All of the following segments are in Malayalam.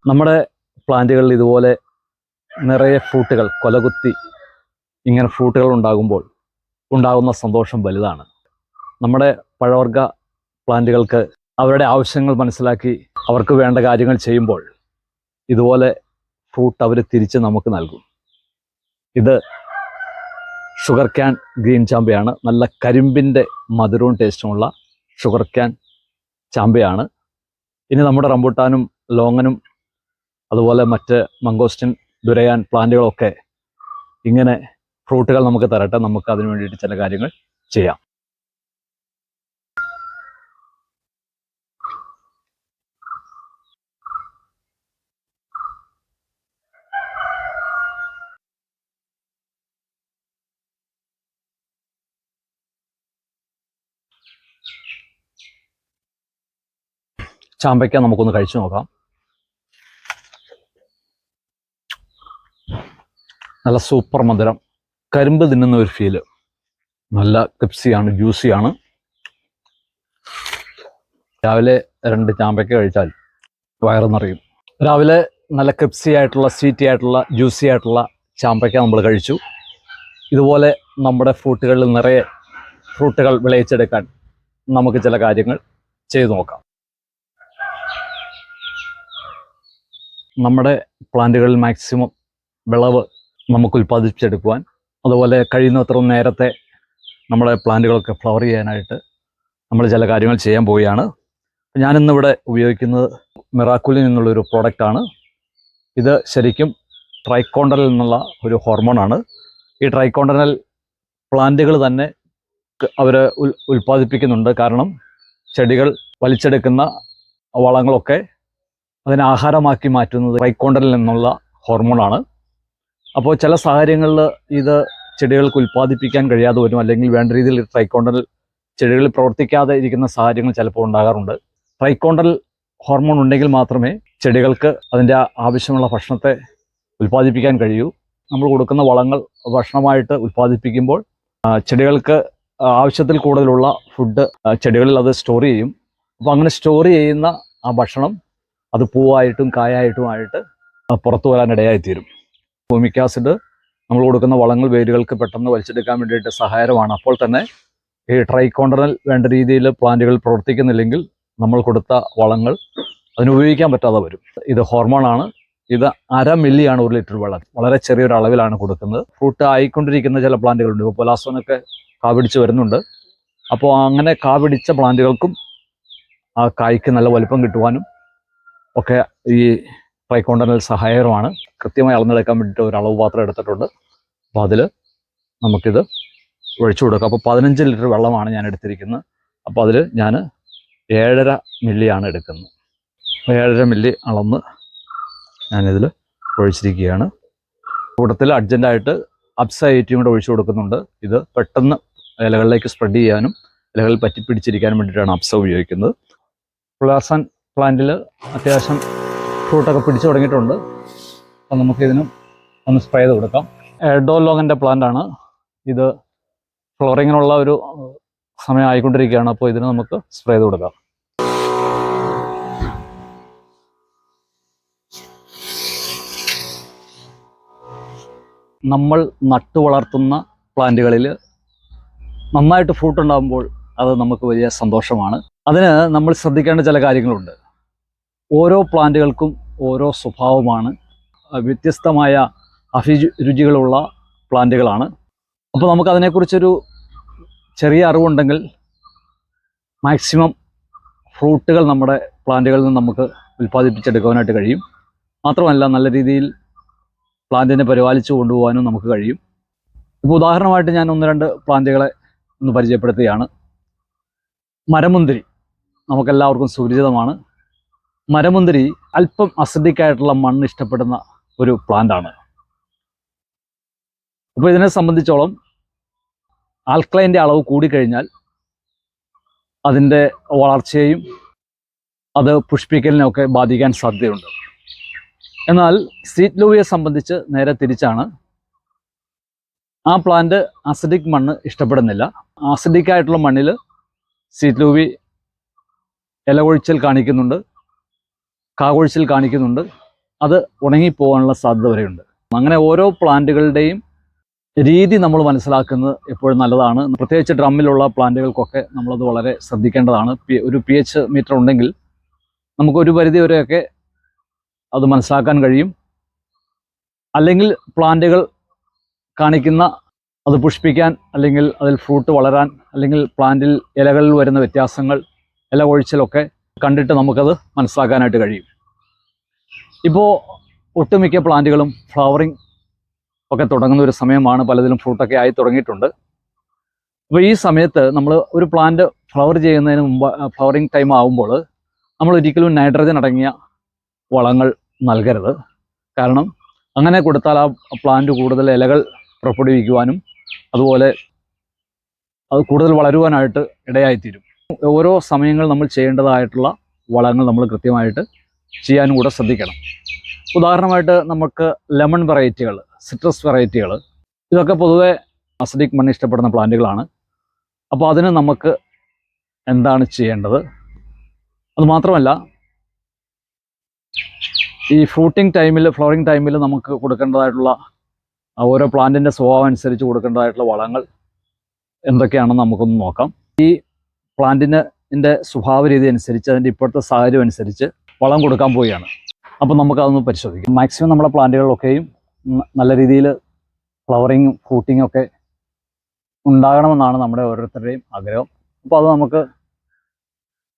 നമ്മുടെ പ്ലാന്റുകളിൽ ഇതുപോലെ നിറയെ ഫ്രൂട്ടുകൾ കൊലകുത്തി ഇങ്ങനെ ഫ്രൂട്ടുകൾ ഉണ്ടാകുമ്പോൾ ഉണ്ടാകുന്ന സന്തോഷം വലുതാണ്. നമ്മുടെ പഴവർഗ്ഗ പ്ലാന്റുകൾക്ക് അവരുടെ ആവശ്യങ്ങൾ മനസ്സിലാക്കി അവർക്ക് വേണ്ട കാര്യങ്ങൾ ചെയ്യുമ്പോൾ ഇതുപോലെ ഫ്രൂട്ട് അവർ തിരിച്ച് നമുക്ക് നൽകും. ഇത് ഷുഗർ ക്യാൻ ഗ്രീൻ ചാമ്പയാണ്. നല്ല കരിമ്പിൻ്റെ മധുരവും ടേസ്റ്റുമുള്ള ഷുഗർ ക്യാൻ ചാമ്പയാണ്. ഇനി നമ്മുടെ റംബൂട്ടാനും ലോങ്ങനും അതുപോലെ മറ്റ് മംഗോസ്റ്റിൻ, ദുരയാൻ പ്ലാന്റുകളൊക്കെ ഇങ്ങനെ ഫ്രൂട്ടുകൾ നമുക്ക് തരട്ടെ. നമുക്ക് അതിനു വേണ്ടിയിട്ട് ചില കാര്യങ്ങൾ ചെയ്യാം. ചാമ്പയ്ക്ക നമുക്കൊന്ന് കഴിച്ചു നോക്കാം. നല്ല സൂപ്പർ മധുരം, കരിമ്പ് തിന്നുന്ന ഒരു ഫീല്. നല്ല ക്രിപ്സിയാണ്, ജ്യൂസിയാണ്. രാവിലെ 2 ചാമ്പയ്ക്ക കഴിച്ചാൽ വയറ് നിറയും. രാവിലെ നല്ല ക്രിപ്സി ആയിട്ടുള്ള, സ്വീറ്റി ആയിട്ടുള്ള, ജ്യൂസി ആയിട്ടുള്ള ചാമ്പയ്ക്ക നമ്മൾ കഴിച്ചു. ഇതുപോലെ നമ്മുടെ ഫ്രൂട്ടുകളിൽ നിറയെ ഫ്രൂട്ടുകൾ വിളയിച്ചെടുക്കാൻ നമുക്ക് ചില കാര്യങ്ങൾ ചെയ്തു നോക്കാം. നമ്മുടെ പ്ലാന്റുകളിൽ മാക്സിമം വിളവ് നമുക്ക് ഉൽപ്പാദിപ്പിച്ചെടുക്കുവാൻ, അതുപോലെ കഴിയുന്നത്ര നേരത്തെ നമ്മുടെ പ്ലാന്റുകളൊക്കെ ഫ്ലവർ ചെയ്യാനായിട്ട് നമ്മൾ ചില കാര്യങ്ങൾ ചെയ്യാൻ പോവുകയാണ്. ഞാനിന്നിവിടെ ഉപയോഗിക്കുന്നത് മിറാക്കുലിൽ നിന്നുള്ളൊരു പ്രോഡക്റ്റാണ്. ഇത് ശരിക്കും ട്രൈക്കോണ്ടറിൽ നിന്നുള്ള ഒരു ഹോർമോണാണ്. ഈ ട്രൈക്കോണ്ടറൽ പ്ലാന്റുകൾ തന്നെ അവർ ഉൽപ്പാദിപ്പിക്കുന്നുണ്ട്. കാരണം ചെടികൾ വലിച്ചെടുക്കുന്ന വളങ്ങളൊക്കെ അതിനെ ആഹാരമാക്കി മാറ്റുന്നത് ട്രൈക്കോണ്ടറിൽ നിന്നുള്ള ഹോർമോണാണ്. അപ്പോൾ ചില സാഹചര്യങ്ങളിൽ ഇത് ചെടികൾക്ക് ഉൽപ്പാദിപ്പിക്കാൻ കഴിയാതെ വരും, അല്ലെങ്കിൽ വേണ്ട രീതിയിൽ ട്രൈക്കോണ്ടറൽ ചെടികളിൽ പ്രവർത്തിക്കാതെ ഇരിക്കുന്ന സാഹചര്യങ്ങൾ ചിലപ്പോൾ ഉണ്ടാകാറുണ്ട്. ട്രൈക്കോണ്ടറൽ ഹോർമോൺ ഉണ്ടെങ്കിൽ മാത്രമേ ചെടികൾക്ക് അതിൻ്റെ ആവശ്യമുള്ള ഭക്ഷണത്തെ ഉൽപ്പാദിപ്പിക്കാൻ കഴിയൂ. നമ്മൾ കൊടുക്കുന്ന വളങ്ങൾ ഭക്ഷണമായിട്ട് ഉൽപ്പാദിപ്പിക്കുമ്പോൾ ചെടികൾക്ക് ആവശ്യത്തിൽ കൂടുതലുള്ള ഫുഡ് ചെടികളിൽ അത് സ്റ്റോർ ചെയ്യും. അപ്പോൾ അങ്ങനെ സ്റ്റോർ ചെയ്യുന്ന ആ ഭക്ഷണം അത് പൂവായിട്ടും കായായിട്ടുമായിട്ട് പുറത്തു വരാനിടയായിത്തീരും. ഹ്യൂമിക് ആസിഡ് നമ്മൾ കൊടുക്കുന്ന വളങ്ങൾ വേരുകൾക്ക് പെട്ടെന്ന് വലിച്ചെടുക്കാൻ വേണ്ടിയിട്ട് സഹായകരമാണ്. അപ്പോൾ തന്നെ ഈ ട്രൈക്കോണ്ടറൽ വേണ്ട രീതിയിൽ പ്ലാന്റുകൾ പ്രവർത്തിക്കുന്നില്ലെങ്കിൽ നമ്മൾ കൊടുത്ത വളങ്ങൾ അതിന് ഉപയോഗിക്കാൻ പറ്റാതെ വരും. ഇത് ഹോർമോണാണ്. ഇത് 1/2 മില്ലിയാണ് 1 ലിറ്റർ വെള്ളം. വളരെ ചെറിയൊരു അളവിലാണ് കൊടുക്കുന്നത്. ഫ്രൂട്ട് ആയിക്കൊണ്ടിരിക്കുന്ന ചില പ്ലാന്റുകളുണ്ട്. ഇപ്പോൾ പൊലാസോനൊക്കെ കാപിടിച്ച് വരുന്നുണ്ട്. അപ്പോൾ അങ്ങനെ കാപിടിച്ച പ്ലാന്റുകൾക്കും ആ കായ്ക്ക് നല്ല വലുപ്പം കിട്ടുവാനും ഒക്കെ ഈ ട്രൈക്കോണ്ടറൽ സഹായകരമാണ്. കൃത്യമായി അളന്നെടുക്കാൻ വേണ്ടിയിട്ട് ഒരു അളവ് പാത്രം എടുത്തിട്ടുണ്ട്. അപ്പോൾ അതിൽ നമുക്കിത് ഒഴിച്ചു കൊടുക്കാം. അപ്പോൾ 15 ലിറ്റർ വെള്ളമാണ് ഞാൻ എടുത്തിരിക്കുന്നത്. അപ്പോൾ അതിൽ ഞാൻ 7.5 മില്ലിയാണ് എടുക്കുന്നത്. 7.5 മില്ലി അളന്ന് ഞാനിതിൽ ഒഴിച്ചിരിക്കുകയാണ്. കൂട്ടത്തിൽ അർജൻറ്റായിട്ട് അബ്സൈറ്റിയും കൂടെ ഒഴിച്ചു കൊടുക്കുന്നുണ്ട്. ഇത് പെട്ടെന്ന് ഇലകളിലേക്ക് സ്പ്രെഡ് ചെയ്യാനും ഇലകളിൽ പറ്റിപ്പിടിച്ചിരിക്കാനും വേണ്ടിയിട്ടാണ് അബ്സ ഉപയോഗിക്കുന്നത്. പ്ലാസൻ പ്ലാന്റിൽ അത്യാവശ്യം ഫ്രൂട്ടൊക്കെ പിടിച്ചു തുടങ്ങിയിട്ടുണ്ട്. അപ്പം നമുക്കിതിനും ഒന്ന് സ്പ്രേ ചെയ്ത് കൊടുക്കാം. എഡോലോങ്ങിൻ്റെ പ്ലാന്റാണ് ഇത്. ഫ്ലോറിങ്ങിനുള്ള ഒരു സമയം ആയിക്കൊണ്ടിരിക്കുകയാണ്. അപ്പോൾ ഇതിന് നമുക്ക് സ്പ്രേ ചെയ്ത് കൊടുക്കാം. നമ്മൾ നട്ടു വളർത്തുന്ന പ്ലാന്റുകളിൽ നന്നായിട്ട് ഫ്രൂട്ട് ഉണ്ടാകുമ്പോൾ അത് നമുക്ക് വലിയ സന്തോഷമാണ്. അതിന് നമ്മൾ ശ്രദ്ധിക്കേണ്ട ചില കാര്യങ്ങളുണ്ട്. ഓരോ പ്ലാന്റുകൾക്കും ഓരോ സ്വഭാവമാണ്. വ്യത്യസ്തമായ അഭിരുചികളുള്ള പ്ലാന്റുകളാണ്. അപ്പോൾ നമുക്കതിനെക്കുറിച്ചൊരു ചെറിയ അറിവുണ്ടെങ്കിൽ മാക്സിമം ഫ്രൂട്ടുകൾ നമ്മുടെ പ്ലാന്റുകളിൽ നിന്ന് നമുക്ക് ഉൽപ്പാദിപ്പിച്ചെടുക്കാനായിട്ട് കഴിയും. മാത്രമല്ല നല്ല രീതിയിൽ പ്ലാന്റിനെ പരിപാലിച്ചു കൊണ്ടുപോകാനും നമുക്ക് കഴിയും. ഇപ്പോൾ ഉദാഹരണമായിട്ട് ഞാൻ 1-2 പ്ലാന്റുകളെ ഒന്ന് പരിചയപ്പെടുത്തുകയാണ്. മരമുന്തിരി നമുക്കെല്ലാവർക്കും സുപരിചിതമാണ്. മരമുന്തിരി അല്പം അസിഡിക് ആയിട്ടുള്ള മണ്ണ് ഇഷ്ടപ്പെടുന്ന ഒരു പ്ലാന്റാണ്. അപ്പോൾ ഇതിനെ സംബന്ധിച്ചോളം ആൽക്കലൈൻ്റെ അളവ് കൂടിക്കഴിഞ്ഞാൽ അതിൻ്റെ വളർച്ചയെയും അത് പുഷ്പിക്കലിനെയൊക്കെ ബാധിക്കാൻ സാധ്യതയുണ്ട്. എന്നാൽ സ്വീറ്റ് ലൂവിയെ സംബന്ധിച്ച് നേരെ തിരിച്ചാണ്. ആ പ്ലാന്റ് അസിഡിക് മണ്ണ് ഇഷ്ടപ്പെടുന്നില്ല. ആസിഡിക് ആയിട്ടുള്ള മണ്ണിൽ സ്വീറ്റ് ലൂവി ഇല കൊഴിച്ചൽ കാണിക്കുന്നുണ്ട്, കാകൊഴിച്ചിൽ കാണിക്കുന്നുണ്ട്. അത് ഉണങ്ങിപ്പോകാനുള്ള സാധ്യത വരെയുണ്ട്. അങ്ങനെ ഓരോ പ്ലാന്റുകളുടെയും രീതി നമ്മൾ മനസ്സിലാക്കുന്നത് എപ്പോഴും നല്ലതാണ്. പ്രത്യേകിച്ച് ഡ്രമ്മിലുള്ള പ്ലാന്റുകൾക്കൊക്കെ നമ്മളത് വളരെ ശ്രദ്ധിക്കേണ്ടതാണ്. ഒരു pH മീറ്റർ ഉണ്ടെങ്കിൽ നമുക്കൊരു പരിധി വരെയൊക്കെ അത് മനസ്സിലാക്കാൻ കഴിയും. അല്ലെങ്കിൽ പ്ലാന്റുകൾ കാണിക്കുന്ന അത് പുഷ്പിക്കാൻ, അല്ലെങ്കിൽ അതിൽ ഫ്രൂട്ട് വളരാൻ, അല്ലെങ്കിൽ പ്ലാന്റിൽ ഇലകളിൽ വരുന്ന വ്യത്യാസങ്ങൾ, ഇല കൊഴിച്ചിലൊക്കെ കണ്ടിട്ട് നമുക്കത് മനസ്സിലാക്കാനായിട്ട് കഴിയും. ഇപ്പോൾ ഒട്ടുമിക്ക പ്ലാന്റുകളും ഫ്ലവറിങ് ഒക്കെ തുടങ്ങുന്ന ഒരു സമയമാണ്. പലതിലും ഫ്രൂട്ടൊക്കെ ആയി തുടങ്ങിയിട്ടുണ്ട്. അപ്പോൾ ഈ സമയത്ത് നമ്മൾ ഒരു പ്ലാന്റ് ഫ്ലവർ ചെയ്യുന്നതിന് മുമ്പ്, ഫ്ലവറിങ് ടൈം ആകുമ്പോൾ നമ്മൾ ഒരിക്കലും നൈട്രജൻ അടങ്ങിയ വളങ്ങൾ നൽകരുത്. കാരണം അങ്ങനെ കൊടുത്താൽ ആ പ്ലാന്റ് കൂടുതൽ ഇലകൾ പുറപ്പെടുവിക്കുവാനും അതുപോലെ അത് കൂടുതൽ വളരുവാനായിട്ട് ഇടയായിത്തീരും. ഓരോ സമയങ്ങൾ നമ്മൾ ചെയ്യേണ്ടതായിട്ടുള്ള വളങ്ങൾ നമ്മൾ കൃത്യമായിട്ട് ചെയ്യാനും കൂടെ ശ്രദ്ധിക്കണം. ഉദാഹരണമായിട്ട് നമുക്ക് ലെമൺ വെറൈറ്റികൾ, സിട്രസ് വെറൈറ്റികൾ, ഇതൊക്കെ പൊതുവെ അസിഡിക് മണ്ണ് ഇഷ്ടപ്പെടുന്ന പ്ലാന്റുകളാണ്. അപ്പോൾ അതിന് നമുക്ക് എന്താണ് ചെയ്യേണ്ടത്? അതുമാത്രമല്ല, ഈ ഫ്രൂട്ടിംഗ് ടൈമിൽ, ഫ്ലവറിംഗ് ടൈമിൽ നമുക്ക് കൊടുക്കേണ്ടതായിട്ടുള്ള ഓരോ പ്ലാന്റിൻ്റെ സ്വഭാവം അനുസരിച്ച് കൊടുക്കേണ്ടതായിട്ടുള്ള വളങ്ങൾ എന്തൊക്കെയാണെന്ന് നമുക്കൊന്ന് നോക്കാം. ഈ പ്ലാന്റിൻ്റെ സ്വഭാവ രീതി അനുസരിച്ച്, അതിൻ്റെ ഇപ്പോഴത്തെ സാഹചര്യം അനുസരിച്ച് വളം കൊടുക്കാൻ പോവുകയാണ്. അപ്പോൾ നമുക്കതൊന്ന് പരിശോധിക്കാം. മാക്സിമം നമ്മുടെ പ്ലാന്റുകളിലൊക്കെയും നല്ല രീതിയിൽ ഫ്ലവറിങ്ങും ഫ്രൂട്ടിങ്ങും ഒക്കെ ഉണ്ടാകണമെന്നാണ് നമ്മുടെ ഓരോരുത്തരുടെയും ആഗ്രഹം. അപ്പോൾ അത് നമുക്ക്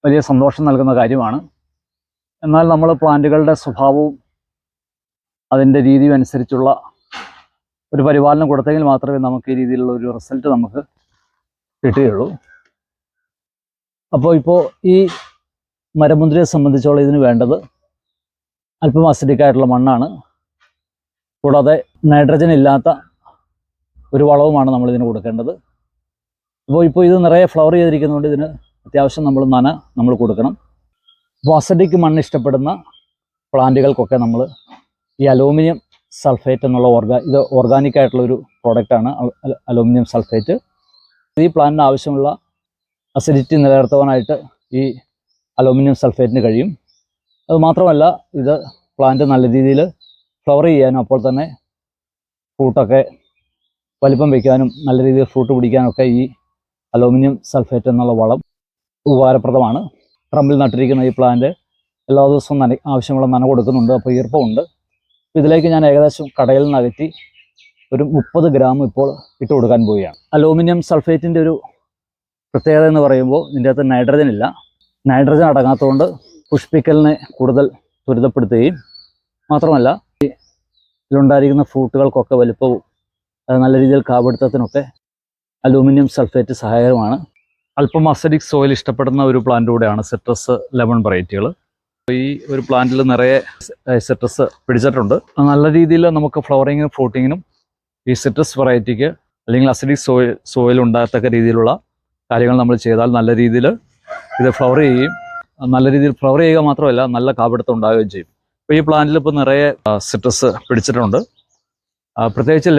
വലിയ സന്തോഷം നൽകുന്ന കാര്യമാണ്. എന്നാൽ നമ്മൾ പ്ലാന്റുകളുടെ സ്വഭാവവും അതിൻ്റെ രീതിയും അനുസരിച്ചുള്ള ഒരു പരിപാലനം കൊടുത്തെങ്കിൽ മാത്രമേ നമുക്ക് ഈ രീതിയിലുള്ള ഒരു റിസൾട്ട് നമുക്ക് കിട്ടുകയുള്ളൂ. അപ്പോൾ ഈ മരമുന്തിരിയെ സംബന്ധിച്ചോളം ഇതിന് വേണ്ടത് അല്പം അസിഡിക് ആയിട്ടുള്ള മണ്ണാണ്. കൂടാതെ നൈട്രജൻ ഇല്ലാത്ത ഒരു വളവുമാണ് നമ്മളിതിന് കൊടുക്കേണ്ടത്. അപ്പോൾ ഇത് നിറയെ ഫ്ലവർ ചെയ്തിരിക്കുന്നതുകൊണ്ട് ഇതിന് അത്യാവശ്യം നമ്മൾ കൊടുക്കണം. അപ്പോൾ അസിഡിക് മണ്ണ് ഇഷ്ടപ്പെടുന്ന പ്ലാന്റുകൾക്കൊക്കെ നമ്മൾ ഈ അലൂമിനിയം സൾഫേറ്റ് എന്നുള്ള ഇത് ഓർഗാനിക് ആയിട്ടുള്ളൊരു പ്രോഡക്റ്റാണ് അലൂമിനിയം സൾഫേറ്റ്. ഈ പ്ലാന്റിന് ആവശ്യമുള്ള അസിഡിറ്റി നിലനിർത്തുവാനായിട്ട് ഈ അലൂമിനിയം സൾഫേറ്റിന് കഴിയും. അതുമാത്രമല്ല, ഇത് പ്ലാന്റ് നല്ല രീതിയിൽ ഫ്ലവർ ചെയ്യാനും അപ്പോൾ തന്നെ ഫ്രൂട്ടൊക്കെ വലിപ്പം വയ്ക്കാനും നല്ല രീതിയിൽ ഫ്രൂട്ട് പിടിക്കാനൊക്കെ ഈ അലൂമിനിയം സൾഫേറ്റ് എന്നുള്ള വളം ഉപകാരപ്രദമാണ്. ഡ്രമ്മിൽ നട്ടിരിക്കുന്ന ഈ പ്ലാന്റ് എല്ലാ ദിവസവും ആവശ്യമുള്ള നന കൊടുക്കുന്നുണ്ട്. അപ്പോൾ ഈർപ്പമുണ്ട്. ഇതിലേക്ക് ഞാൻ ഏകദേശം കടയിൽ നിന്ന് അകറ്റി ഒരു 30 ഗ്രാം ഇപ്പോൾ ഇട്ട് കൊടുക്കാൻ പോവുകയാണ്. അലൂമിനിയം സൾഫേറ്റിൻ്റെ ഒരു പ്രത്യേകത എന്ന് പറയുമ്പോൾ ഇതിൻ്റെ അകത്ത് നൈട്രജൻ ഇല്ല. നൈട്രജൻ അടങ്ങാത്തതുകൊണ്ട് പുഷ്പിക്കലിനെ കൂടുതൽ ത്വരിതപ്പെടുത്തുകയും മാത്രമല്ല ഇതിലുണ്ടായിരിക്കുന്ന ഫ്രൂട്ടുകൾക്കൊക്കെ വലിപ്പവും നല്ല രീതിയിൽ കാപിടുത്തത്തിനൊക്കെ അലൂമിനിയം സൾഫേറ്റ് സഹായകരമാണ്. അല്പം അസിഡിക് സോയിൽ ഇഷ്ടപ്പെടുന്ന ഒരു പ്ലാന്റ് കൂടെയാണ് സിട്രസ് ലെമൺ വെറൈറ്റികൾ. ഈ ഒരു പ്ലാന്റിൽ നിറയെ സിട്രസ് പിടിച്ചിട്ടുണ്ട്. നല്ല രീതിയിൽ നമുക്ക് ഫ്ലവറിങ്ങിനും ഫ്രൂട്ടിങ്ങിനും ഈ സിട്രസ് വെറൈറ്റിക്ക് അല്ലെങ്കിൽ അസിഡിക് സോയിൽ ഉണ്ടാകത്തക്ക രീതിയിലുള്ള കാര്യങ്ങൾ നമ്മൾ ചെയ്താൽ നല്ല രീതിയിൽ ഇത് ഫ്ലവർ ചെയ്യുകയും, നല്ല രീതിയിൽ ഫ്ലവർ ചെയ്യുക മാത്രമല്ല നല്ല കാപിടുത്തം ഉണ്ടാവുകയും ചെയ്യും. അപ്പോൾ ഈ പ്ലാന്റിൽ ഇപ്പോൾ നിറയെ സിട്രസ് പിടിച്ചിട്ടുണ്ട്. പ്രത്യേകിച്ച്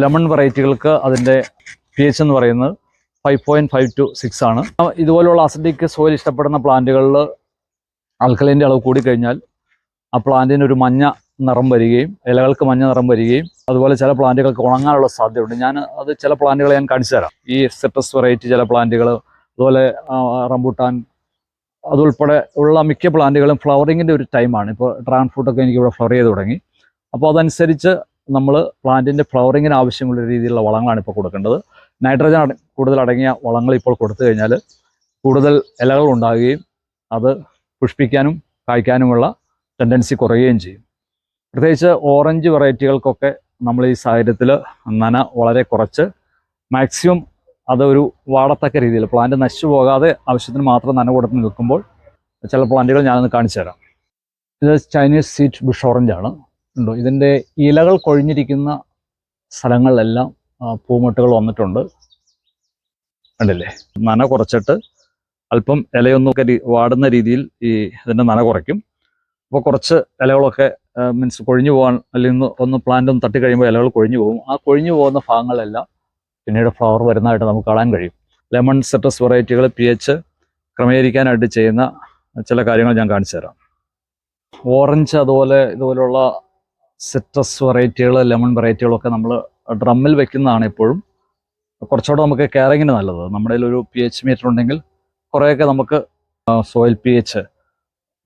ലെമൺ വെറൈറ്റികൾക്ക് അതിൻ്റെ pH എന്ന് പറയുന്നത് 5.5 to 6 ആണ്. ഇതുപോലുള്ള അസിഡിക് സോയിൽ ഇഷ്ടപ്പെടുന്ന പ്ലാന്റുകളിൽ ആൽക്കലൈൻ്റെ അളവ് കൂടിക്കഴിഞ്ഞാൽ ആ പ്ലാന്റിന് ഒരു മഞ്ഞ നിറം വരികയും, ഇലകൾക്ക് മഞ്ഞ നിറം വരികയും, അതുപോലെ ചില പ്ലാന്റുകൾക്ക് ഉണങ്ങാനുള്ള സാധ്യതയുണ്ട്. അത് ചില പ്ലാന്റുകൾ ഞാൻ കാണിച്ചു തരാം. ഈ സിട്രസ് വെറൈറ്റി ചില പ്ലാന്റുകൾ, അതുപോലെ റംബൂട്ടാൻ, അതുൾപ്പെടെ ഉള്ള മിക്ക പ്ലാന്റുകളും ഫ്ലവറിങ്ങിൻ്റെ ഒരു ടൈമാണ്. ഇപ്പോൾ ഡ്രാഗൺ ഫ്രൂട്ടൊക്കെ എനിക്കിവിടെ ഫ്ലവർ ചെയ്ത് തുടങ്ങി. അപ്പോൾ അതനുസരിച്ച് നമ്മൾ പ്ലാന്റിൻ്റെ ഫ്ലവറിങ്ങിന് ആവശ്യമുള്ള രീതിയിലുള്ള വളങ്ങളാണ് ഇപ്പോൾ കൊടുക്കേണ്ടത്. നൈട്രജൻ കൂടുതൽ അടങ്ങിയ വളങ്ങൾ ഇപ്പോൾ കൊടുത്തു കഴിഞ്ഞാൽ കൂടുതൽ ഇലകൾ ഉണ്ടാകുകയും അത് പുഷ്പിക്കാനും കായ്ക്കാനുമുള്ള ടെൻഡൻസി കുറയുകയും ചെയ്യും. പ്രത്യേകിച്ച് ഓറഞ്ച് വെറൈറ്റികൾക്കൊക്കെ നമ്മൾ ഈ സാഹചര്യത്തിൽ നന വളരെ കുറച്ച് മാക്സിമം അതൊരു വാടത്തക്ക രീതിയിൽ പ്ലാന്റ് നശിച്ചു പോകാതെ ആവശ്യത്തിന് മാത്രം നന കൊടുത്ത് നിൽക്കുമ്പോൾ ചില പ്ലാന്റുകൾ ഞാനൊന്ന് കാണിച്ചു തരാം. ഇത് ചൈനീസ് സ്വീറ്റ് ബുഷ് ഓറഞ്ചാണ്. ഉണ്ടോ, ഇതിൻ്റെ ഇലകൾ കൊഴിഞ്ഞിരിക്കുന്ന സ്ഥലങ്ങളിലെല്ലാം പൂമൊട്ടുകൾ വന്നിട്ടുണ്ട്. കണ്ടില്ലേ? നന കുറച്ചിട്ട് അല്പം ഇലയൊന്നൊക്കെ വാടുന്ന രീതിയിൽ ഇതിൻ്റെ നന കുറയ്ക്കും. അപ്പോൾ കുറച്ച് ഇലകളൊക്കെ മീൻസ് കൊഴിഞ്ഞു പോകാൻ, അല്ലെങ്കിൽ ഒന്ന് പ്ലാന്റ് ഒന്ന് തട്ടി കഴിയുമ്പോൾ ഇലകൾ കൊഴിഞ്ഞു പോകും. ആ കൊഴിഞ്ഞു പോകുന്ന ഭാഗങ്ങളെല്ലാം പിന്നീട് ഫ്ലവർ വരുന്നതായിട്ട് നമുക്ക് കാണാൻ കഴിയും. ലെമൺ സിട്രസ് വെറൈറ്റികൾ pH ക്രമീകരിക്കാനായിട്ട് ചെയ്യുന്ന ചില കാര്യങ്ങൾ ഞാൻ കാണിച്ചു തരാം. ഓറഞ്ച് അതുപോലെ ഇതുപോലുള്ള സിട്രസ് വെറൈറ്റികൾ, ലെമൺ വെറൈറ്റികളൊക്കെ നമ്മൾ ഡ്രമ്മിൽ വെക്കുന്നതാണ് എപ്പോഴും കുറച്ചുകൂടെ നമുക്ക് കെയറിങ്ങിന് നല്ലത്. നമ്മുടെ ഒരു pH മീറ്റർ ഉണ്ടെങ്കിൽ കുറേയൊക്കെ നമുക്ക് സോയിൽ pH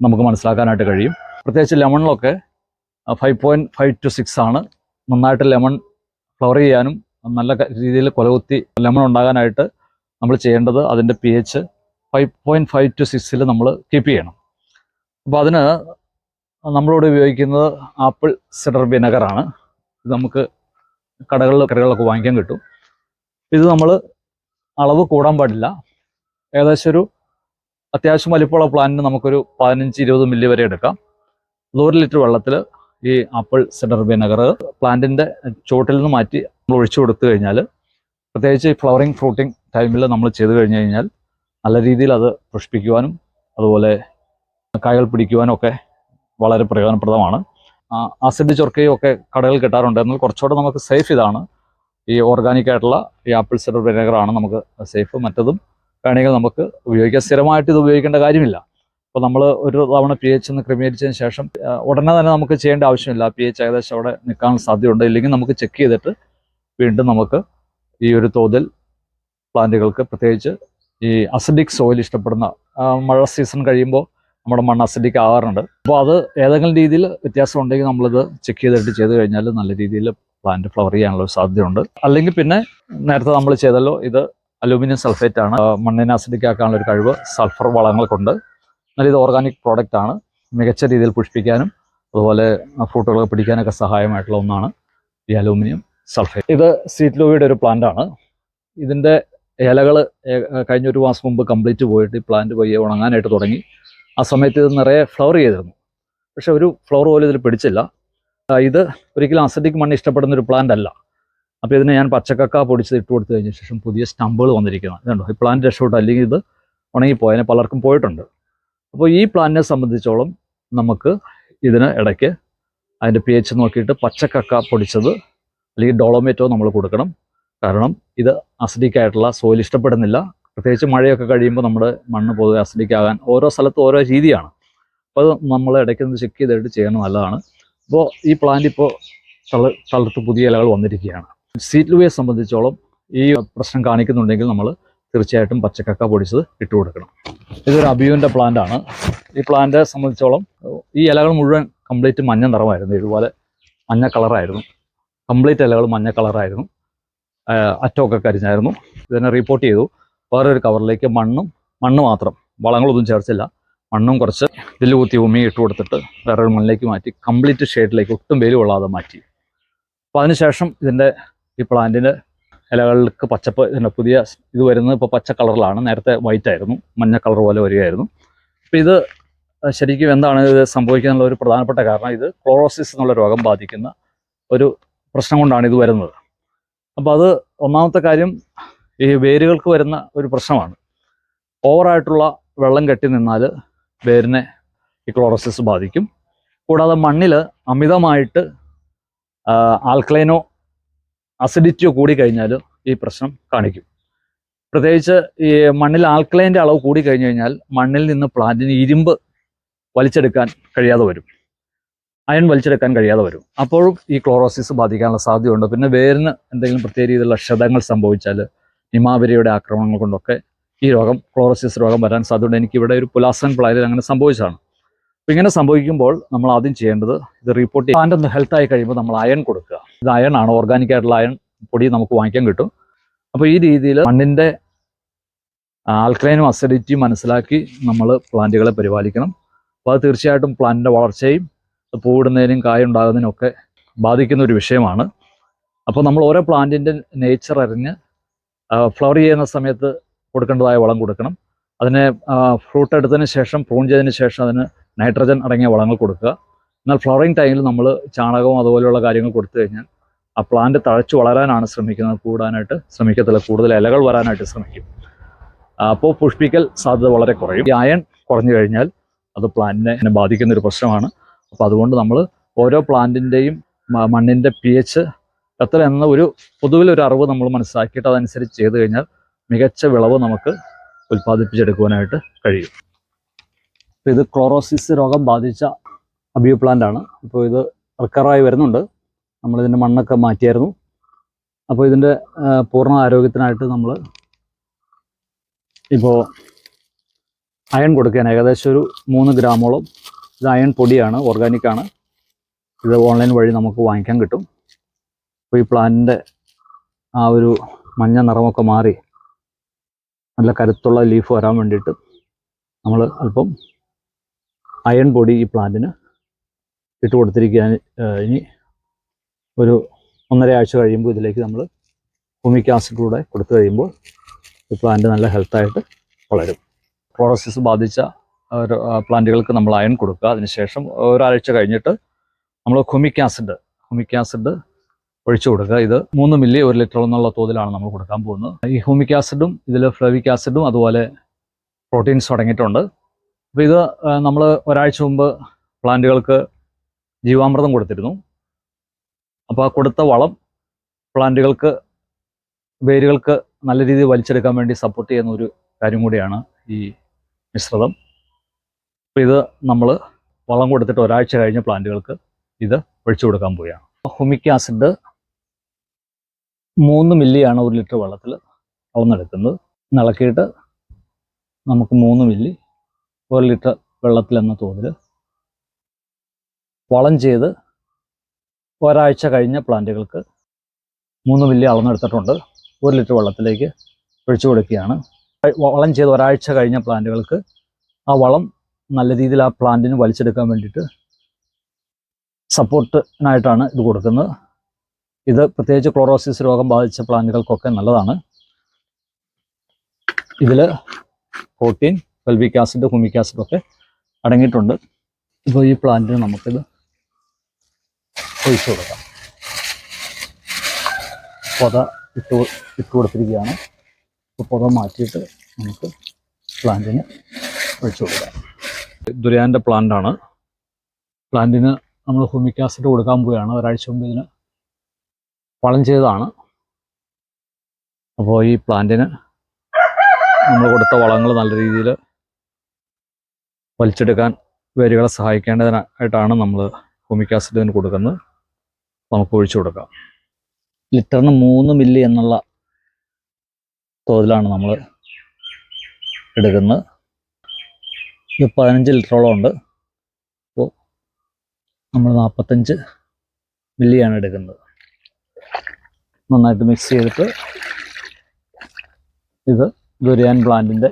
നമുക്ക് മനസ്സിലാക്കാനായിട്ട് കഴിയും. പ്രത്യേകിച്ച് ലെമണിലൊക്കെ 5.5 to 6 ആണ്. നന്നായിട്ട് ലെമൺ ഫ്ലവർ ചെയ്യാനും നല്ല രീതിയിൽ കൊലകുത്തി ലെമൺ ഉണ്ടാകാനായിട്ട് നമ്മൾ ചെയ്യേണ്ടത് അതിൻ്റെ pH 5.5 to 6 നമ്മൾ കീപ്പ് ചെയ്യണം. അപ്പോൾ അതിന് നമ്മളിവിടെ ഉപയോഗിക്കുന്നത് ആപ്പിൾ സിഡർ വിനെഗറാണ്. ഇത് നമുക്ക് കടകളിലൊക്കെ വാങ്ങിക്കാൻ കിട്ടും. ഇത് നമ്മൾ അളവ് കൂടാൻ പാടില്ല. ഏകദേശം ഒരു അത്യാവശ്യം വലിപ്പമുള്ള പ്ലാന്റിന് നമുക്കൊരു 15-20 മില്ലി വരെ എടുക്കാം. 100 ലിറ്റർ വെള്ളത്തിൽ ഈ ആപ്പിൾ സിഡർ വിനെഗർ പ്ലാന്റിൻ്റെ ചുവട്ടിൽ നിന്ന് മാറ്റി നമ്മൾ ഒഴിച്ചു കൊടുത്തു കഴിഞ്ഞാൽ, പ്രത്യേകിച്ച് ഫ്ലവറിങ് ഫ്രൂട്ടിങ് ടൈമിൽ നമ്മൾ ചെയ്തു കഴിഞ്ഞു കഴിഞ്ഞാൽ നല്ല രീതിയിൽ അത് പുഷ്പിക്കുവാനും അതുപോലെ കായകൾ പിടിക്കുവാനും ഒക്കെ വളരെ പ്രയോജനപ്രദമാണ്. ആസിഡ് ചൊർക്കയും ഒക്കെ കടകളിൽ കിട്ടാറുണ്ട്. എന്നാൽ കുറച്ചുകൂടെ നമുക്ക് സേഫ് ഇതാണ്. ഈ ഓർഗാനിക് ആയിട്ടുള്ള ഈ ആപ്പിൾ സിഡർ വിനെഗറാണ് നമുക്ക് സേഫ്. മറ്റതും വേണമെങ്കിൽ നമുക്ക് ഉപയോഗിക്കാം. സ്ഥിരമായിട്ട് ഇത് ഉപയോഗിക്കേണ്ട കാര്യമില്ല. അപ്പോൾ നമ്മൾ ഒരു തവണ pH ഒന്ന് ക്രമീകരിച്ചതിന് ശേഷം ഉടനെ തന്നെ നമുക്ക് ചെയ്യേണ്ട ആവശ്യമില്ല. pH ഏകദേശം അവിടെ നിൽക്കാൻ സാധ്യതയുണ്ട്. ഇല്ലെങ്കിൽ നമുക്ക് ചെക്ക് ചെയ്തിട്ട് വീണ്ടും നമുക്ക് ഈ ഒരു തോതിൽ പ്ലാന്റുകൾക്ക്, പ്രത്യേകിച്ച് ഈ അസിഡിക് സോയിൽ ഇഷ്ടപ്പെടുന്ന മഴ സീസൺ കഴിയുമ്പോൾ നമ്മുടെ മണ്ണ് അസിഡിക് ആകാറുണ്ട്. അപ്പോൾ അത് ഏതെങ്കിലും രീതിയിൽ വ്യത്യാസം ഉണ്ടെങ്കിൽ നമ്മളിത് ചെക്ക് ചെയ്ത് കഴിഞ്ഞാൽ നല്ല രീതിയിൽ പ്ലാന്റ് ഫ്ലവർ ചെയ്യാനുള്ള ഒരു സാധ്യതയുണ്ട്. അല്ലെങ്കിൽ പിന്നെ നേരത്തെ നമ്മൾ ചെയ്തല്ലോ, ഇത് അലൂമിനിയം സൾഫേറ്റ് ആണ്. മണ്ണിനെ അസിഡിക് ആക്കാനുള്ള ഒരു കഴിവ് സൾഫർ വളങ്ങൾ കൊണ്ട്. എന്നാൽ ഇത് ഓർഗാനിക് പ്രോഡക്റ്റ് ആണ്. മികച്ച രീതിയിൽ പുഷ്പിക്കാനും അതുപോലെ ഫ്രൂട്ടുകളൊക്കെ പിടിക്കാനൊക്കെ സഹായമായിട്ടുള്ള ഒന്നാണ് ഈ അലൂമിനിയം സൾഫേറ്റ്. ഇത് സ്വീറ്റ് ലൂവിയുടെ ഒരു പ്ലാന്റ് ആണ്. ഇതിൻ്റെ ഇലകൾ കഴിഞ്ഞ ഒരു മാസം മുമ്പ് കംപ്ലീറ്റ് പോയിട്ട് ഈ പ്ലാന്റ് പയ്യെ ഉണങ്ങാനായിട്ട് തുടങ്ങി. ആ സമയത്ത് ഇത് നിറയെ ഫ്ലവർ ചെയ്തിരുന്നു. പക്ഷെ ഒരു ഫ്ലവർ പോലും ഇതിൽ പിടിച്ചില്ല. ഇത് ഒരിക്കലും അസിഡിക് മണ്ണ് ഇഷ്ടപ്പെടുന്ന ഒരു പ്ലാന്റ് അല്ല. അപ്പോൾ ഇതിന് ഞാൻ പച്ചക്കക്ക പൊടിച്ചത് ഇട്ട് കൊടുത്തു കഴിഞ്ഞ ശേഷം പുതിയ സ്റ്റമ്പുകൾ വന്നിരിക്കുന്നത് ഇതുണ്ടോ. ഈ പ്ലാന്റ് രക്ഷപ്പെട്ടു, അല്ലെങ്കിൽ ഇത് ഉണങ്ങിപ്പോയതിനെ പലർക്കും പോയിട്ടുണ്ട്. അപ്പോൾ ഈ പ്ലാന്റിനെ സംബന്ധിച്ചോളം നമുക്ക് ഇതിന് ഇടയ്ക്ക് അതിൻ്റെ pH നോക്കിയിട്ട് പച്ചക്കക്ക പൊടിച്ചത് അല്ലെങ്കിൽ ഡോളോമേറ്റോ നമ്മൾ കൊടുക്കണം. കാരണം ഇത് അസിഡിക് ആയിട്ടുള്ള സോയിൽ ഇഷ്ടപ്പെടുന്നില്ല. പ്രത്യേകിച്ച് മഴയൊക്കെ കഴിയുമ്പോൾ നമ്മുടെ മണ്ണ് പൊതുവെ അസിഡിക് ആകാൻ ഓരോ സ്ഥലത്തും ഓരോ രീതിയാണ്. അപ്പോൾ അത് നമ്മൾ ഇടയ്ക്ക് ഒന്ന് ചെക്ക് ചെയ്തിട്ട് ചെയ്യണം, നല്ലതാണ്. അപ്പോൾ ഈ പ്ലാന്റ് ഇപ്പോൾ തളർത്ത് പുതിയ ഇലകൾ വന്നിരിക്കുകയാണ്. സ്വീറ്റ് ലൂവിയെ സംബന്ധിച്ചോളം ഈ പ്രശ്നം കാണിക്കുന്നുണ്ടെങ്കിൽ നമ്മൾ തീർച്ചയായിട്ടും പച്ചക്കക്ക പൊടിച്ചത് ഇട്ട് കൊടുക്കണം. ഇതൊരു അബിയുവിൻ്റെ പ്ലാന്റ് ആണ്. ഈ പ്ലാന്റിനെ സംബന്ധിച്ചോളം ഈ ഇലകൾ മുഴുവൻ കംപ്ലീറ്റ് മഞ്ഞ നിറമായിരുന്നു. ഇതുപോലെ മഞ്ഞ കളറായിരുന്നു. കംപ്ലീറ്റ് ഇലകൾ മഞ്ഞ കളറായിരുന്നു. അറ്റമൊക്കെ കരിഞ്ഞായിരുന്നു. ഇതിനെ റിപ്പോർട്ട് ചെയ്തു. വേറൊരു കവറിലേക്ക് മണ്ണ് മാത്രം, വളങ്ങളൊന്നും ചേർച്ചില്ല, മണ്ണും കുറച്ച് വില്ല് കുത്തി ഉമ്മി ഇട്ട് കൊടുത്തിട്ട് വേറൊരു മണ്ണിലേക്ക് മാറ്റി കംപ്ലീറ്റ് ഷെയ്ഡിലേക്ക് ഒട്ടും വെയിൽ കൊള്ളാതെ മാറ്റി. അപ്പോൾ അതിനുശേഷം ഇതിൻ്റെ ഈ പ്ലാന്റിൻ്റെ ഇലകൾക്ക് പച്ചപ്പ്, ഇതിൻ്റെ പുതിയ ഇത് വരുന്നത് ഇപ്പോൾ പച്ച കളറിലാണ്. നേരത്തെ വൈറ്റ് ആയിരുന്നു, മഞ്ഞ കളർ പോലെ വരികയായിരുന്നു. അപ്പോൾ ഇത് ശരിക്കും എന്താണ് ഇത് സംഭവിക്കാനുള്ള ഒരു പ്രധാനപ്പെട്ട കാരണം, ഇത് ക്ലോറോസിസ് എന്നുള്ള രോഗം ബാധിക്കുന്ന ഒരു പ്രശ്നം കൊണ്ടാണ് ഇത് വരുന്നത്. അപ്പോൾ അത് ഒന്നാമത്തെ കാര്യം ഈ വേരുകൾക്ക് വരുന്ന ഒരു പ്രശ്നമാണ്. ഓവറായിട്ടുള്ള വെള്ളം കെട്ടി നിന്നാൽ വേരിനെ ഈ ക്ലോറോസിസ് ബാധിക്കും. കൂടാതെ മണ്ണിൽ അമിതമായിട്ട് ആൽക്കലൈനോ അസിഡിറ്റിയോ കൂടിക്കഴിഞ്ഞാൽ ഈ പ്രശ്നം കാണിക്കും. പ്രത്യേകിച്ച് ഈ മണ്ണിൽ ആൽക്കലൈൻ്റെ അളവ് കൂടിക്കഴിഞ്ഞു കഴിഞ്ഞാൽ മണ്ണിൽ നിന്ന് പ്ലാന്റിന് ഇരുമ്പ് വലിച്ചെടുക്കാൻ കഴിയാതെ വരും, അയൺ വലിച്ചെടുക്കാൻ കഴിയാതെ വരും. അപ്പോഴും ഈ ക്ലോറോസിസ് ബാധിക്കാനുള്ള സാധ്യതയുണ്ട്. പിന്നെ വേരിന് എന്തെങ്കിലും പ്രത്യേക രീതിയിലുള്ള ക്ഷതങ്ങൾ സംഭവിച്ചാൽ നിമാവിരയുടെ ആക്രമണങ്ങൾ കൊണ്ടൊക്കെ ഈ രോഗം, ക്ലോറോസിസ് രോഗം വരാൻ സാധ്യതയുണ്ട്. എനിക്കിവിടെ ഒരു പുലാസൻ പ്ലാന്റിൽ അങ്ങനെ സംഭവിച്ചതാണ്. അപ്പോൾ ഇങ്ങനെ സംഭവിക്കുമ്പോൾ നമ്മൾ ആദ്യം ചെയ്യേണ്ടത് ഇത് റിപ്പോർട്ട് ചെയ്യാൻ. പ്ലാന്റ് ഒന്ന് ഹെൽത്ത് ആയി കഴിയുമ്പോൾ നമ്മൾ അയൺ കൊടുക്കുക. ഇത് അയൺ ആണ്, ഓർഗാനിക് ആയിട്ടുള്ള അയൺ പൊടി നമുക്ക് വാങ്ങിക്കാൻ കിട്ടും. അപ്പോൾ ഈ രീതിയിൽ മണ്ണിൻ്റെ ആൽക്കലൈനും അസിഡിറ്റിയും മനസ്സിലാക്കി നമ്മൾ പ്ലാന്റുകളെ പരിപാലിക്കണം. അപ്പോൾ അത് തീർച്ചയായിട്ടും പ്ലാന്റിൻ്റെ വളർച്ചയും പൂവിടുന്നതിനും കായുണ്ടാകുന്നതിനും ഒക്കെ ബാധിക്കുന്ന ഒരു വിഷയമാണ്. അപ്പോൾ നമ്മൾ ഓരോ പ്ലാന്റിൻ്റെ നേച്ചർ അറിഞ്ഞ് ഫ്ലവർ ചെയ്യുന്ന സമയത്ത് കൊടുക്കേണ്ടതായ വളം കൊടുക്കണം. അതിനെ ഫ്രൂട്ട് എടുത്തതിന് ശേഷം, പ്രൂൺ ചെയ്തതിന് ശേഷം അതിന് നൈട്രജൻ അടങ്ങിയ വളങ്ങൾ കൊടുക്കുക. എന്നാൽ ഫ്ലവറിങ് ടൈമിൽ നമ്മൾ ചാണകവും അതുപോലെയുള്ള കാര്യങ്ങൾ കൊടുത്തു കഴിഞ്ഞാൽ ആ പ്ലാന്റ് തഴച്ചു വളരാനാണ് ശ്രമിക്കുന്നത്, കൂടാനായിട്ട് ശ്രമിക്കത്തില്ല, കൂടുതൽ ഇലകൾ വരാനായിട്ട് ശ്രമിക്കും. അപ്പോൾ പുഷ്പിക്കൽ സാധ്യത വളരെ കുറയും. ഈ അയൺ കുറഞ്ഞു കഴിഞ്ഞാൽ അത് പ്ലാന്റിനെ ബാധിക്കുന്ന ഒരു പ്രശ്നമാണ്. അപ്പോൾ അതുകൊണ്ട് നമ്മൾ ഓരോ പ്ലാന്റിൻ്റെയും മണ്ണിൻ്റെ pH എത്ര എന്ന ഒരു പൊതുവിലൊരു അറിവ് നമ്മൾ മനസ്സിലാക്കിയിട്ട് അതനുസരിച്ച് ചെയ്തു കഴിഞ്ഞാൽ മികച്ച വിളവ് നമുക്ക് ഉൽപ്പാദിപ്പിച്ചെടുക്കുവാനായിട്ട് കഴിയും. ഇത് ക്ലോറോസിസ് രോഗം ബാധിച്ച അബിയു പ്ലാന്റ് ആണ്. ഇപ്പോൾ ഇത് റിക്കവറായി വരുന്നുണ്ട്. നമ്മളിതിൻ്റെ മണ്ണൊക്കെ മാറ്റിയായിരുന്നു. അപ്പോൾ ഇതിൻ്റെ പൂർണ്ണ ആരോഗ്യത്തിനായിട്ട് നമ്മൾ ഇപ്പോൾ അയൺ കൊടുക്കുകയാണ്. ഏകദേശം ഒരു 3 ഗ്രാമോളം. ഇത് അയൺ പൊടിയാണ്, ഓർഗാനിക്കാണ്. ഇത് ഓൺലൈൻ വഴി നമുക്ക് വാങ്ങിക്കാൻ കിട്ടും. അപ്പോൾ ഈ പ്ലാന്റിൻ്റെ ആ ഒരു മഞ്ഞ നിറമൊക്കെ മാറി നല്ല കരുത്തുള്ള ലീഫ് വരാൻ വേണ്ടിയിട്ട് നമ്മൾ അല്പം അയൺ പൊടി ഈ പ്ലാന്റിന് ഇട്ട് കൊടുത്തിരിക്കുകയാണ്. ഇനി ഒരു 1.5 ആഴ്ച കഴിയുമ്പോൾ ഇതിലേക്ക് നമ്മൾ ഹ്യൂമിക് ആസിഡ് കൂടെ കൊടുത്തു കഴിയുമ്പോൾ ഈ പ്ലാന്റ് നല്ല ഹെൽത്തായിട്ട് വളരും. ക്ലോറോസിസ് ബാധിച്ച പ്ലാന്റുകൾക്ക് നമ്മൾ അയൺ കൊടുക്കുക. അതിനുശേഷം ഒരാഴ്ച കഴിഞ്ഞിട്ട് നമ്മൾ ഹ്യൂമിക് ആസിഡ് ഒഴിച്ചു കൊടുക്കുക. ഇത് 3 മില്ലി 1 ലിറ്റർ എന്നുള്ള തോതിലാണ് നമ്മൾ കൊടുക്കാൻ പോകുന്നത്. ഈ ഹ്യൂമിക് ആസിഡും ഇതിൽ ഫ്ലവിക് ആസിഡും അതുപോലെ പ്രോട്ടീൻസും അടങ്ങിയിട്ടുണ്ട്. അപ്പോൾ ഇത് നമ്മൾ ഒരാഴ്ച മുമ്പ് പ്ലാന്റുകൾക്ക് ജീവാമൃതം കൊടുത്തിരുന്നു. അപ്പോൾ ആ കൊടുത്ത വളം പ്ലാന്റുകൾക്ക് വേരുകൾക്ക് നല്ല രീതിയിൽ വലിച്ചെടുക്കാൻ വേണ്ടി സപ്പോർട്ട് ചെയ്യുന്ന ഒരു കാര്യം കൂടിയാണ് ഈ മിശ്രിതം. അപ്പോൾ ഇത് നമ്മൾ വളം കൊടുത്തിട്ട് ഒരാഴ്ച കഴിഞ്ഞ പ്ലാന്റുകൾക്ക് ഇത് ഒഴിച്ചു കൊടുക്കാൻ പോവുകയാണ്. ഹ്യൂമിക് ആസിഡ് 3 മില്ലിയാണ് 1 ലിറ്റർ വെള്ളത്തിൽ അളന്നെടുക്കുന്നത്. ഇളക്കിയിട്ട് നമുക്ക് 3 മില്ലി 1 ലിറ്റർ വെള്ളത്തിൽ എന്ന തോതിൽ വളം ചെയ്ത് ഒരാഴ്ച കഴിഞ്ഞ പ്ലാന്റുകൾക്ക് 3 മില്ലി അളന്നെടുത്തിട്ടുണ്ട്. 1 ലിറ്റർ വെള്ളത്തിലേക്ക് ഒഴിച്ചു കൊടുക്കുകയാണ്. വളം ചെയ്ത് ഒരാഴ്ച കഴിഞ്ഞ പ്ലാന്റുകൾക്ക് ആ വളം നല്ല രീതിയിൽ ആ പ്ലാന്റിന് വലിച്ചെടുക്കാൻ വേണ്ടിയിട്ട് സപ്പോർട്ടിനായിട്ടാണ് ഇത് കൊടുക്കുന്നത്. ഇത് പ്രത്യേകിച്ച് ക്ലോറോസിസ് രോഗം ബാധിച്ച പ്ലാന്റുകൾക്കൊക്കെ നല്ലതാണ്. ഇതിൽ പ്രോട്ടീൻ, ഫെൽവിക് ആസിഡ്, ഹ്യൂമിക് ആസിഡ് ഒക്കെ അടങ്ങിയിട്ടുണ്ട്. ഇപ്പോൾ ഈ പ്ലാന്റിന് നമുക്കിത് ഒഴിച്ചു കൊടുക്കാം. പൊത ഇട്ട് കൊടുത്തിരിക്കുകയാണ്. പൊത മാറ്റിയിട്ട് നമുക്ക് പ്ലാന്റിന് ഒഴിച്ചു കൊടുക്കാം. ദുരിയാൻ്റെ പ്ലാന്റാണ്. പ്ലാന്റിന് നമ്മൾ ഹ്യൂമിക് ആസിഡ് കൊടുക്കാൻ പോവുകയാണ്. ഒരാഴ്ച മുമ്പ് ഇതിന് വളം ചെയ്തതാണ്. അപ്പോൾ ഈ പ്ലാന്റിന് നമ്മൾ കൊടുത്ത വളങ്ങൾ നല്ല രീതിയിൽ വലിച്ചെടുക്കാൻ വേരുകളെ സഹായിക്കേണ്ടതിനായിട്ടാണ് നമ്മൾ ഹ്യൂമിക് ആസിഡ് ഇതിന് കൊടുക്കുന്നത്. നമുക്ക് ഒഴിച്ചു കൊടുക്കാം. ലിറ്ററിന് 3 മില്ലി എന്നുള്ള തോതിലാണ് നമ്മൾ എടുക്കുന്നത്. ഇത് 15 ലിറ്ററോളം ഉണ്ട്. അപ്പോൾ നമ്മൾ 45 മില്ലിയാണ് എടുക്കുന്നത്. നന്നായിട്ട് മിക്സ് ചെയ്തിട്ട് ഇത് ദുരിയാൻ പ്ലാന്റിൻ്റെ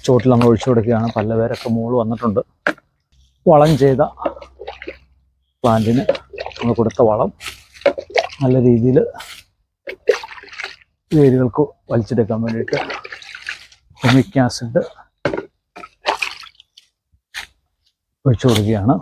ചോട്ടിൽ നമ്മൾ ഒഴിച്ചു കൊടുക്കുകയാണ്. പല പേരൊക്കെ മുകളിൽ വന്നിട്ടുണ്ട്. വളം ചെയ്ത പ്ലാന്റിന് നമ്മൾ കൊടുത്ത വളം നല്ല രീതിയിൽ വേരുകൾക്ക് വലിച്ചെടുക്കാൻ വേണ്ടിയിട്ട് ഹ്യൂമിക് ആസിഡ് ഒഴിച്ചു കൊടുക്കുകയാണ്.